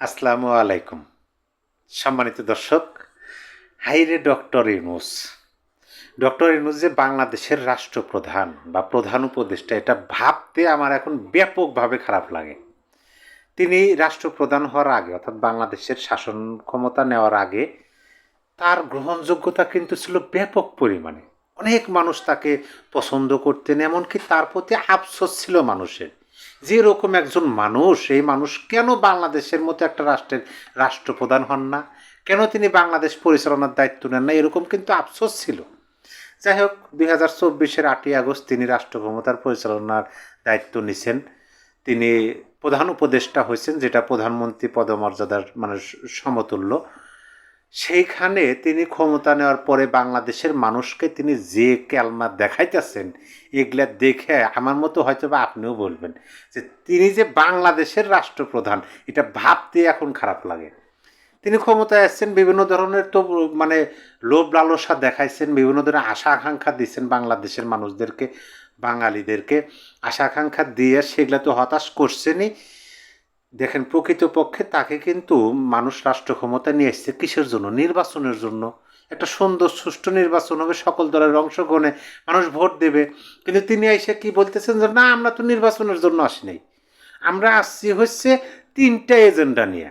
আসসালামু আলাইকুম সম্মানিত দর্শক। হাইরে ডক্টর ইউনূস যে বাংলাদেশের রাষ্ট্রপ্রধান বা প্রধান উপদেষ্টা, এটা ভাবতে আমার এখন ব্যাপকভাবে খারাপ লাগে। তিনি রাষ্ট্রপ্রধান হওয়ার আগে অর্থাৎ বাংলাদেশের শাসন ক্ষমতা নেওয়ার আগে তার গ্রহণযোগ্যতা কিন্তু ছিল ব্যাপক পরিমাণে। অনেক মানুষ তাকে পছন্দ করতেন, এমনকি তার প্রতি আফসোস ছিল মানুষের, যে এরকম একজন মানুষ, এই মানুষ কেন বাংলাদেশের মতো একটা রাষ্ট্রের রাষ্ট্রপ্রধান হন না, কেন তিনি বাংলাদেশ পরিচালনার দায়িত্ব নেন না, এরকম কিন্তু আফসোস ছিল। যাই হোক, 2024-এর 8ই আগস্ট তিনি রাষ্ট্র ক্ষমতার পরিচালনার দায়িত্ব নিছেন। তিনি প্রধান উপদেষ্টা হয়েছেন, যেটা প্রধানমন্ত্রী পদমর্যাদার মানে সমতুল্য। সেইখানে তিনি ক্ষমতা নেওয়ার পরে বাংলাদেশের মানুষকে তিনি যে ক্যালমা দেখাইতেছেন, এগুলা দেখে আমার মতো হয়তো বা আপনিও বলবেন যে তিনি যে বাংলাদেশের রাষ্ট্রপ্রধান, এটা ভাবতে এখন খারাপ লাগে। তিনি ক্ষমতায় আসছেন, বিভিন্ন ধরনের তো মানে লোভ লালসা দেখাইছেন, বিভিন্ন ধরনের আশা আকাঙ্ক্ষা দিচ্ছেন বাংলাদেশের মানুষদেরকে, বাঙালিদেরকে আশা আকাঙ্ক্ষা দিয়ে সেগুলো তো হতাশ করছেনই। দেখেন, প্রকৃতপক্ষে তাকে কিন্তু মানুষ রাষ্ট্র ক্ষমতা নিয়ে এসছে কিসের জন্য? নির্বাচনের জন্য। একটা সুন্দর সুষ্ঠু নির্বাচন হবে, সকল দলের অংশগ্রহণে মানুষ ভোট দেবে। কিন্তু তিনি এসে কি বলতেছেন যে না, আমরা তো নির্বাচনের জন্য আসি নাই, আমরা আসছি হচ্ছে 3টা এজেন্ডা নিয়ে।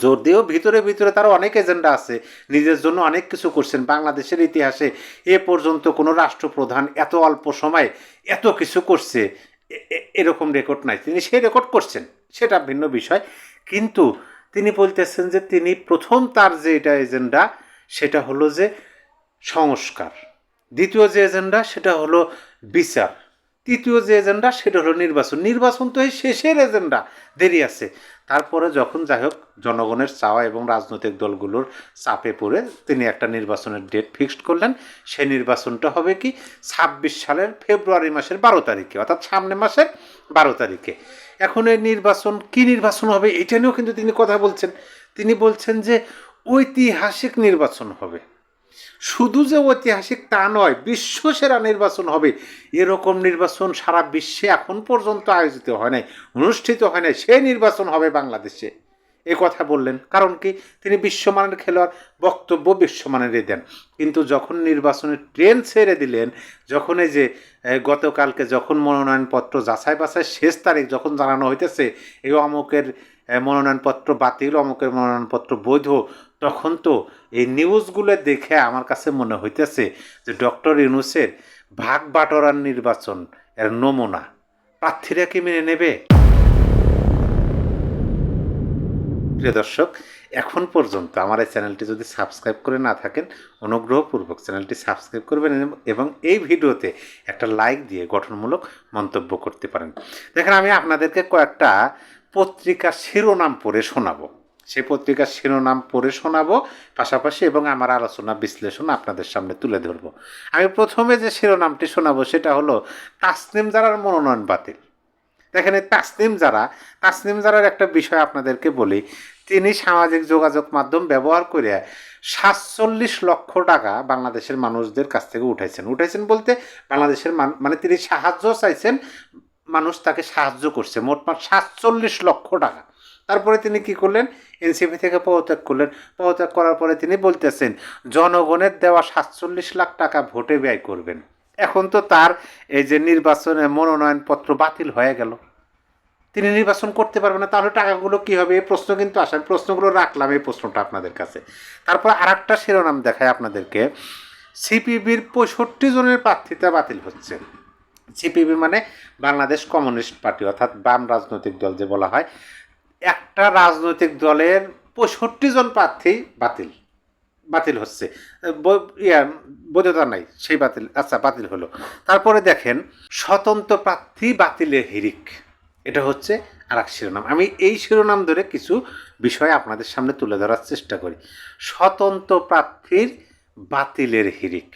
জোর দিয়েও ভিতরে ভিতরে তার অনেক এজেন্ডা আছে, নিজের জন্য অনেক কিছু করছেন। বাংলাদেশের ইতিহাসে এ পর্যন্ত কোনো রাষ্ট্রপ্রধান এত অল্প সময়ে এত কিছু করছে এরকম রেকর্ড নাই। তিনি সেই রেকর্ড করছেন, সেটা ভিন্ন বিষয়। কিন্তু তিনি বলতেছেন যে তিনি প্রথম তার যে এটা এজেন্ডা, সেটা হলো যে সংস্কার। দ্বিতীয় যে এজেন্ডা সেটা হলো বিচার। তৃতীয় যে এজেন্ডা সেটা হলো নির্বাচন। নির্বাচন তো এই শেষের এজেন্ডা, দেরি আছে। তারপরে যখন যাই হোক জনগণের চাওয়া এবং রাজনৈতিক দলগুলোর চাপে পড়ে তিনি একটা নির্বাচনের ডেট ফিক্সড করলেন। সেই নির্বাচনটা হবে কি 26 সালের ফেব্রুয়ারি মাসের 12 তারিখে, অর্থাৎ সামনে মাসের 12 তারিখে। এখন এই নির্বাচন কি নির্বাচন হবে এটা নিয়েও কিন্তু তিনি কথা বলছেন। তিনি বলছেন যে ঐতিহাসিক নির্বাচন হবে। শুধু যে ঐতিহাসিক তা নয়, বিশ্বসেরা নির্বাচন হবে। এরকম নির্বাচন সারা বিশ্বে এখন পর্যন্ত আয়োজিত হয় নাই, অনুষ্ঠিত হয় নাই। সেই নির্বাচন হবে বাংলাদেশে, এ কথা বললেন। কারণ কি? তিনি বিশ্বমানের খেলোয়াড়, বক্তব্য বিশ্বমানেরই দেন। কিন্তু যখন নির্বাচনের ট্রেন ছেড়ে দিলেন, যখন এই যে গতকালকে যখন মনোনয়নপত্র যাচাই বাছাই শেষ তারিখ যখন জানানো হইতেছে এই অমুকের মনোনয়নপত্র বাতিল, অমুকের মনোনয়নপত্র বৈধ, তখন তো এই নিউজগুলো দেখে আমার কাছে মনে হইতেছে যে ডক্টর ইউনূসের ভাগ বাটোয়ারার নির্বাচন এর নমুনা। প্রার্থীরা কি মেনে নেবে? প্রিয় দর্শক, এখন পর্যন্ত আমার এই চ্যানেলটি যদি সাবস্ক্রাইব করে না থাকেন, অনুগ্রহপূর্বক চ্যানেলটি সাবস্ক্রাইব করবেন এবং এই ভিডিওতে একটা লাইক দিয়ে গঠনমূলক মন্তব্য করতে পারেন। দেখেন, আমি আপনাদেরকে কয়েকটা পত্রিকার শিরোনাম পড়ে শোনাবো। সেই পত্রিকার শিরোনাম পড়ে শোনাবো পাশাপাশি, এবং আমার আলোচনা বিশ্লেষণ আপনাদের সামনে তুলে ধরবো। আমি প্রথমে যে শিরোনামটি শোনাবো সেটা হলো তাসনিম জারার মনোনয়ন বাতিল। দেখেন, এই তাসনিম জারার একটা বিষয় আপনাদেরকে বলি। তিনি সামাজিক যোগাযোগ মাধ্যম ব্যবহার করে 47 লক্ষ টাকা বাংলাদেশের মানুষদের কাছ থেকে উঠাইছেন বলতে বাংলাদেশের মানে তিনি সাহায্য চাইছেন, মানুষ তাকে সাহায্য করছে, মোটমাট 47 লক্ষ টাকা। তারপরে তিনি কি করলেন? এনসিপি থেকে পদত্যাগ করলেন। পদত্যাগ করার পরে তিনি বলতেছেন জনগণের দেওয়া 47 লাখ টাকা ভোটে ব্যয় করবেন। এখন তো তার এই যে নির্বাচনের মনোনয়নপত্র বাতিল হয়ে গেল, তিনি নির্বাচন করতে পারবেন না, তাহলে টাকাগুলো কী হবে? এই প্রশ্ন কিন্তু আসে। প্রশ্নগুলো রাখলাম, এই প্রশ্নটা আপনাদের কাছে। তারপর আরেকটা শিরোনাম দেখায় আপনাদেরকে, সিপিবির 65 জনের প্রার্থিতা বাতিল হচ্ছে। সিপিবি মানে বাংলাদেশ কমিউনিস্ট পার্টি, অর্থাৎ বাম রাজনৈতিক দল যে বলা হয়। একটা রাজনৈতিক দলের 65 জন প্রার্থী বাতিল হচ্ছে, বৈধতা নাই, সেই বাতিল। আচ্ছা, বাতিল হলো। তারপরে দেখেন, স্বতন্ত্র প্রার্থী বাতিলের হিড়িক, এটা হচ্ছে আর এক শিরোনাম। আমি এই শিরোনাম ধরে কিছু বিষয় আপনাদের সামনে তুলে ধরার চেষ্টা করি। স্বতন্ত্র প্রার্থীর বাতিলের হিড়িক,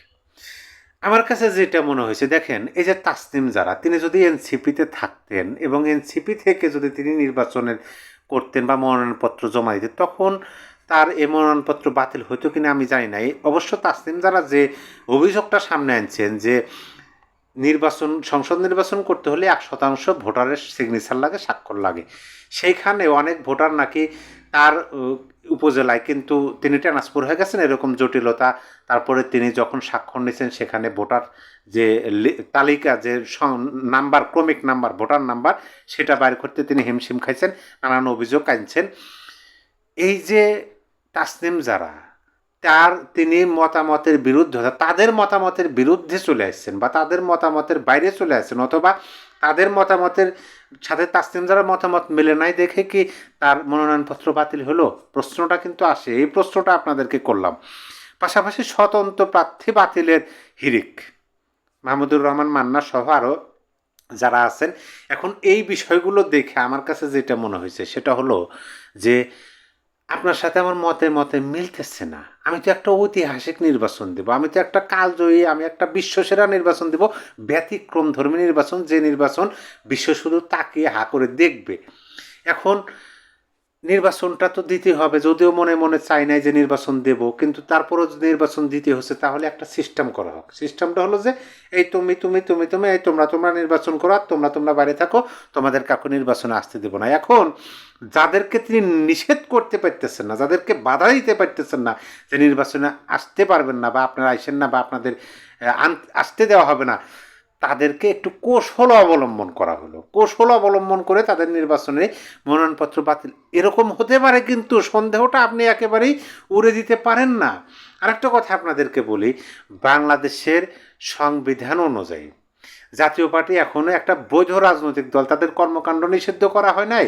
আমার কাছে যেটা মনে হয়েছে, দেখেন এই যে তাসনিম জারা, তিনি যদি এনসিপিতে থাকতেন এবং এনসিপি থেকে যদি তিনি নির্বাচনের করতেন বা মনোনয়নপত্র জমা দিতেন, তখন তার এই মনোনয়নপত্র বাতিল হতো কিনা আমি জানি না। অবশ্য তাসনিম জারা যে অভিযোগটা সামনে আনছেন যে সংসদ নির্বাচন করতে হলে 1% ভোটারের সিগনেচার লাগে, স্বাক্ষর লাগে। সেইখানে অনেক ভোটার নাকি তার উপজেলায় কিন্তু তিনি ট্রান্সফার হয়ে গেছেন, এরকম জটিলতা। তারপরে তিনি যখন স্বাক্ষর নিয়েছেন সেখানে ভোটার যে তালিকা, যে নাম্বার, ক্রমিক নাম্বার, ভোটার নাম্বার, সেটা বাইর করতে তিনি হিমশিম খাইছেন, নানান অভিযোগ আনছেন। এই যে তাসনিম যারা, তিনি মতামতের বিরুদ্ধে, তাদের মতামতের বিরুদ্ধে চলে আসছেন বা তাদের মতামতের বাইরে চলে আসছেন, অথবা তাদের মতামতের সাথে তাসনিম যারা মতামত মেলে নাই দেখে কি তার মনোনয়নপত্র বাতিল হলো? প্রশ্নটা কিন্তু আসে। এই প্রশ্নটা আপনাদেরকে করলাম। পাশাপাশি স্বতন্ত্র প্রার্থী বাতিলের হিড়িক মাহমুদুর রহমান মান্না সহ আরও যারা আছেন। এখন এই বিষয়গুলো দেখে আমার কাছে যেটা মনে হয়েছে সেটা হলো যে আপনার সাথে আমার মতে মতে মিলতেছে না। আমি তো একটা ঐতিহাসিক নির্বাচন দেব, আমি তো একটা কালজয়ী, আমি একটা বিশ্বসেরা নির্বাচন দেব, ব্যতিক্রম ধর্মী নির্বাচন, যে নির্বাচন বিশ্ব শুধু তাকিয়ে হা করে দেখবে। এখন নির্বাচনটা তো দিতে হবে, যদিও মনে মনে চাই নাই যে নির্বাচন দেব, কিন্তু তারপরও যদি নির্বাচন দিতে হচ্ছে তাহলে একটা সিস্টেম করা হোক। সিস্টেমটা হলো যে এই তুমি তুমি তুমি তুমি এই তোমরা নির্বাচন করো, আর তোমরা বাইরে থাকো, তোমাদের কাউকে নির্বাচনে আসতে দেবো না। এখন যাদেরকে তিনি নিষেধ করতে পারতেছেন না, যাদেরকে বাধা দিতে পারতেছেন না যে নির্বাচনে আসতে পারবেন না বা আপনারা আসেন না বা আপনাদের আসতে দেওয়া হবে না, তাদেরকে একটু কৌশল অবলম্বন করা হলো। কৌশল অবলম্বন করে তাদের নির্বাচনে মনোনয়নপত্র বাতিল। এরকম হতে পারে, কিন্তু সন্দেহটা আপনি একেবারেই উড়ে দিতে পারেন না। আরেকটা কথা আপনাদেরকে বলি, বাংলাদেশের সংবিধান অনুযায়ী জাতীয় পার্টি এখনও একটা বৈধ রাজনৈতিক দল, তাদের কর্মকাণ্ড নিষিদ্ধ করা হয় নাই,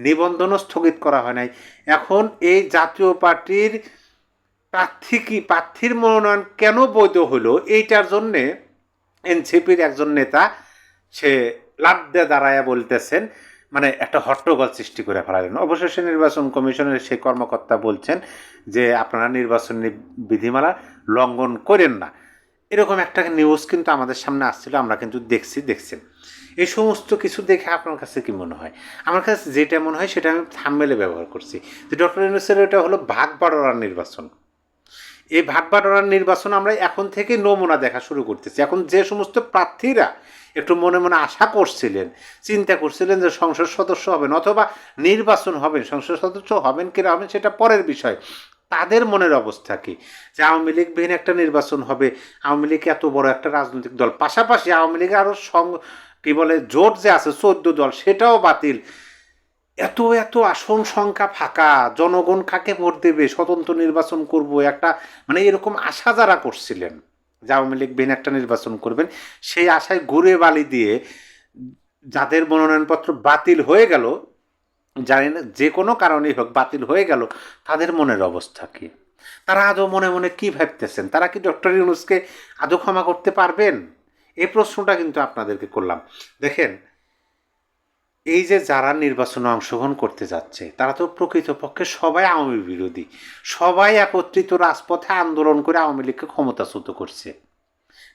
নিবন্ধনও স্থগিত করা হয় নাই। এখন এই জাতীয় পার্টির প্রার্থীর মনোনয়ন কেন বৈধ হলো, এইটার জন্যে এনসিপির একজন নেতা সে লাড্ডে দাঁড়ায়া বলতেছেন, মানে একটা হট্টগোল সৃষ্টি করে ফেলালেন। অবশেষে নির্বাচন কমিশনের সেই কর্মকর্তা বলছেন যে আপনারা নির্বাচনী বিধিমালা লঙ্ঘন করেন না। এরকম একটা নিউজ কিন্তু আমাদের সামনে আসছিল, আমরা কিন্তু দেখছেন। এই সমস্ত কিছু দেখে আপনার কাছে কি মনে হয়? আমার কাছে যেটা মনে হয় সেটা আমি থাম্বনেলে ব্যবহার করছি, যে ডক্টর ইউনূসের এটা হলো ভাগ বাড়ার নির্বাচন। এই ভাগ বাটোয়ারার নির্বাচন আমরা এখন থেকে নমুনা দেখা শুরু করতেছি। এখন যে সমস্ত প্রার্থীরা একটু মনে মনে আশা করছিলেন, চিন্তা করছিলেন যে সংসদ সদস্য হবেন অথবা নির্বাচন হবেন, সংসদ সদস্য হবেন কিনা হবেন সেটা পরের বিষয়, তাদের মনের অবস্থা কি যে আওয়ামী লীগবিহীন একটা নির্বাচন হবে, আওয়ামী লীগ এত বড় একটা রাজনৈতিক দল, পাশাপাশি আওয়ামী লীগের আরও কি বলে জোট যে আছে 14 দল, সেটাও বাতিল। এত এত আসন সংখ্যা ফাঁকা, জনগণ কাকে ভোট দেবে, স্বতন্ত্র নির্বাচন করব, একটা মানে এরকম আশা যারা করছিলেন যে আওয়ামী লীগ বিহীন একটা নির্বাচন করবেন, সেই আশায় ঘুরে বালি দিয়ে যাদের মনোনয়নপত্র বাতিল হয়ে গেল, জানি না যে কোনো কারণেই হোক বাতিল হয়ে গেল, তাদের মনের অবস্থা কি? তারা আদৌ মনে মনে কী ভাবতেছেন? তারা কি ডক্টর ইউনূসকে আদৌ ক্ষমা করতে পারবেন? এই প্রশ্নটা কিন্তু আপনাদেরকে করলাম। দেখেন, এই যে যারা নির্বাচনে অংশগ্রহণ করতে যাচ্ছে তারা তো প্রকৃতপক্ষে সবাই আওয়ামী বিরোধী, সবাই একত্রিত রাজপথে আন্দোলন করে আওয়ামী লীগকে ক্ষমতাচ্যুত করছে।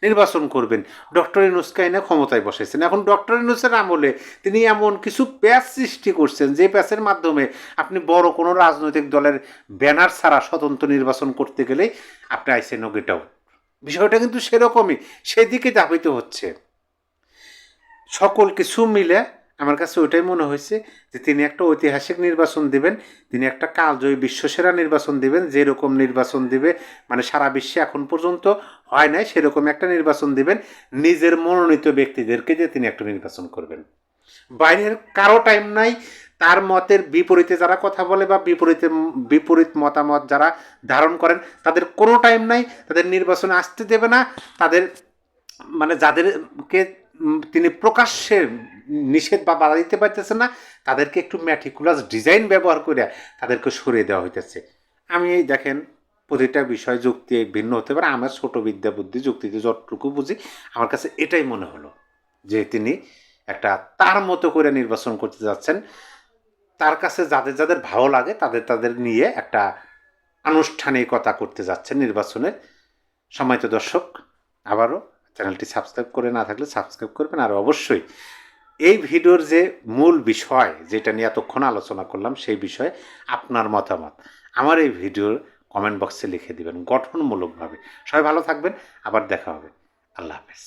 নির্বাচন করবেন, ডক্টর ইউনূসকে এনে ক্ষমতায় বসেছেন। এখন ডক্টর ইউনূসের আমলে তিনি এমন কিছু প্যাচ সৃষ্টি করছেন যে প্যাচের মাধ্যমে আপনি বড় কোনো রাজনৈতিক দলের ব্যানার ছাড়া স্বতন্ত্র নির্বাচন করতে গেলেই আপনি আইসেন ও গেট আউট। বিষয়টা কিন্তু সেরকমই, সেদিকে ধাবিত হচ্ছে। সকল কিছু মিলে আমার কাছে ওইটাই মনে হয়েছে যে তিনি একটা ঐতিহাসিক নির্বাচন দিবেন, তিনি একটা কালজয়ী বিশ্বসেরা নির্বাচন দিবেন, যেরকম নির্বাচন দিবে মানে সারা বিশ্বে এখন পর্যন্ত হয় নাই সেরকম একটা নির্বাচন দিবেন, নিজের মনোনীত ব্যক্তিদেরকে যে তিনি একটা নির্বাচন করবেন। বাইরের কারো টাইম নাই, তার মতের বিপরীতে যারা কথা বলে বা বিপরীত মতামত যারা ধারণ করেন তাদের কোনো টাইম নাই, তাদের নির্বাচনে আসতে দেবে না। তাদের মানে যাদেরকে তিনি প্রকাশ্যে নিষেধ বা বাধা দিতে পারতেছেন না, তাদেরকে একটু ম্যাটিকুলাস ডিজাইন ব্যবহার করে তাদেরকে সরিয়ে দেওয়া হইতেছে। আমি দেখেন, প্রতিটা বিষয় যুক্তি ভিন্ন হতে পারে, আমার ছোট বিদ্যা বুদ্ধি যুক্তিতে যতটুকু বুঝি আমার কাছে এটাই মনে হলো যে তিনি একটা তার মতো করে নির্বাচন করতে যাচ্ছেন। তার কাছে যাদের যাদের ভালো লাগে তাদের নিয়ে একটা আনুষ্ঠানিকতা করতে যাচ্ছেন নির্বাচনের। সম্মানিত দর্শক, আবারও চ্যানেলটি সাবস্ক্রাইব করে না থাকলে সাবস্ক্রাইব করবেন। আর অবশ্যই এই ভিডিওর যে মূল বিষয় যেটা নিয়ে এতক্ষণ আলোচনা করলাম সেই বিষয়ে আপনার মতামত আমার এই ভিডিওর কমেন্ট বক্সে লিখে দিবেন গঠনমূলকভাবে। সবাই ভালো থাকবেন, আবার দেখা হবে। আল্লাহ হাফেজ।